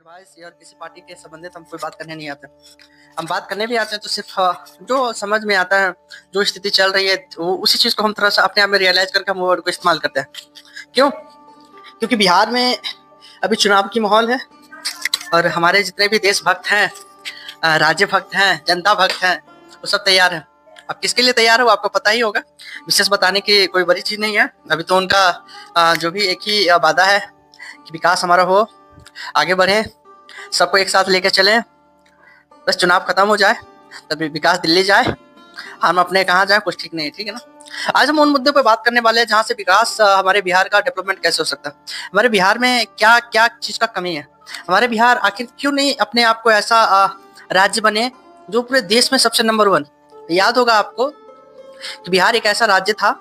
Advice या किसी party के संबंधित हम कोई बात करने नहीं आते। हम बात करने भी आते हैं तो सिर्फ जो समझ में आता है, जो स्थिति चल रही है वो उसी चीज को हम थोड़ा सा अपने आप में रियलाइज करके हम वर्ड को इस्तेमाल करते हैं। क्यों? क्योंकि बिहार में अभी चुनाव की माहौल है और हमारे जितने भी देशभक्त हैं, राज्य भक्त हैं, जनता भक्त हैं, वो सब तैयार हैं। अब किसके लिए तैयार है वो आपको पता ही होगा। विशेष बताने की कोई बड़ी चीज नहीं है। अभी तो उनका जो भी एक ही वादा है कि विकास हमारा हो, आगे बढ़े, सबको एक साथ लेके चलें, बस चुनाव खत्म हो जाए तभी विकास दिल्ली जाए, हम अपने कहाँ जाए कुछ ठीक नहीं है। ठीक है ना। आज हम उन मुद्दों पर बात करने वाले हैं जहाँ से विकास, हमारे बिहार का डेवलपमेंट कैसे हो सकता है, हमारे बिहार में क्या क्या चीज का कमी है, हमारे बिहार आखिर क्यों नहीं अपने आप को ऐसा राज्य बने जो पूरे देश में सबसे नंबर 1। याद होगा आपको कि बिहार एक ऐसा राज्य था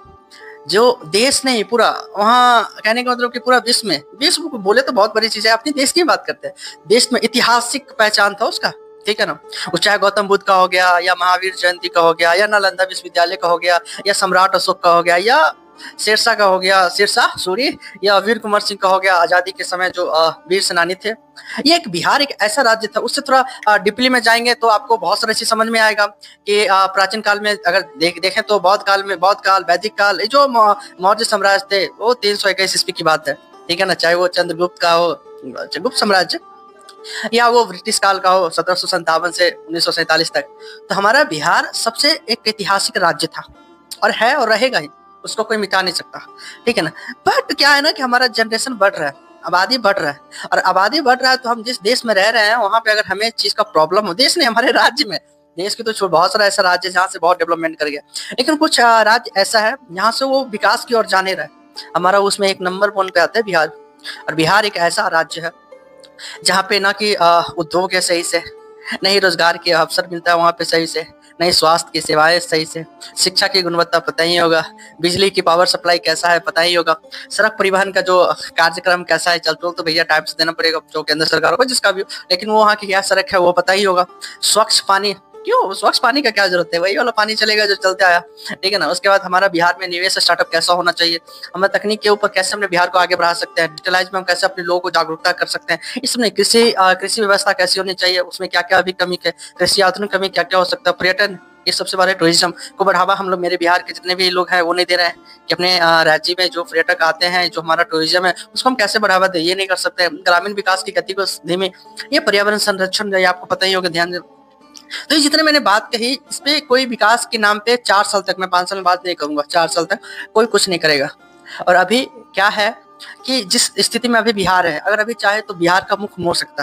जो देश नहीं पूरा, वहाँ कहने का मतलब कि पूरा विश्व को बोले तो बहुत बड़ी चीज है, अपने देश की बात करते हैं, देश में ऐतिहासिक पहचान था उसका। ठीक है ना। वो चाहे गौतम बुद्ध का हो गया, या महावीर जयंती का हो गया, या नालंदा विश्वविद्यालय का हो गया, या सम्राट अशोक का हो गया, या शेरशाह का हो गया, शेरशाह सॉरी, या वीर कुंवर सिंह का हो गया, आजादी के समय जो वीर सेनानी थे। ये एक बिहार एक ऐसा राज्य था। उससे थोड़ा डीपली में जाएंगे तो आपको बहुत सारी चीज समझ में आएगा कि प्राचीन काल में अगर देखें तो बौद्ध काल, वैदिक काल, ये जो मौर्य साम्राज्य थे वो 321 ईस्वी की बात है। ठीक है ना। चाहे वो चंद्रगुप्त का हो, गुप्त साम्राज्य, या वो ब्रिटिश काल का हो 1757 से 1947 तक, तो हमारा बिहार सबसे एक ऐतिहासिक राज्य था और है और रहेगा ही, उसको कोई मिटा नहीं सकता। ठीक है ना। बट क्या है ना कि हमारा जनरेशन बढ़ रहा है, आबादी बढ़ रहा है, और आबादी बढ़ रहा है तो हम जिस देश में रह रहे हैं वहां पे अगर हमें चीज का प्रॉब्लम हो, देश नहीं हमारे राज्य में, देश की तो छोड़, बहुत सारा ऐसा राज्य है जहाँ से बहुत डेवलपमेंट कर गया, लेकिन कुछ राज्य ऐसा है जहाँ से वो विकास की ओर जाने रहा है। हमारा उसमें एक नंबर 1 पे आता है बिहार। और बिहार एक ऐसा राज्य है जहाँ पे ना कि उद्योग है सही से, न ही रोजगार के अवसर मिलता है वहाँ पे सही से, नहीं स्वास्थ्य की सेवाएं सही से, शिक्षा की गुणवत्ता पता ही होगा, बिजली की पावर सप्लाई कैसा है पता ही होगा, सड़क परिवहन का जो कार्यक्रम कैसा है, चल तो भैया टाइम से देना पड़ेगा जो केंद्र सरकार को जिसका भी, लेकिन वो वहाँ की क्या सड़क है वो पता ही होगा। स्वच्छ पानी, क्यों स्वच्छ पानी का क्या जरूरत है, वही वाला पानी चलेगा जो चलते आया। ठीक है ना। उसके बाद हमारा बिहार में निवेश स्टार्टअप कैसा होना चाहिए, हमें तकनीक के ऊपर कैसे अपने बिहार को आगे बढ़ा सकते हैं, डिजिटलाइज में हम कैसे अपने लोगों को जागरूकता कर सकते हैं, इसमें कृषि व्यवस्था कैसी होनी चाहिए, उसमें क्या क्या अभी कमी है, कृषि आधुनिक कमी क्या क्या हो सकता है, पर्यटन, ये सबसे बड़े टूरिज्म को बढ़ावा हम लोग, मेरे बिहार के जितने भी लोग हैं वो नहीं दे रहे हैं कि अपने राज्य में जो पर्यटक आते हैं, जो हमारा टूरिज्म है उसको हम कैसे बढ़ावा दें, ये नहीं कर सकते। ग्रामीण विकास की गति को धीमे, ये पर्यावरण संरक्षण ये आपको पता ही होगा, ध्यान। तो ये जितने मैंने बात कही इस पे कोई विकास के नाम पे 4 साल तक, मैं 5 साल में बात नहीं करूंगा, 4 साल तक कोई कुछ नहीं करेगा। और अभी क्या है कि जिस स्थिति में अभी बिहार है, अगर अभी चाहे तो बिहार का मुख मोड़ सकता है।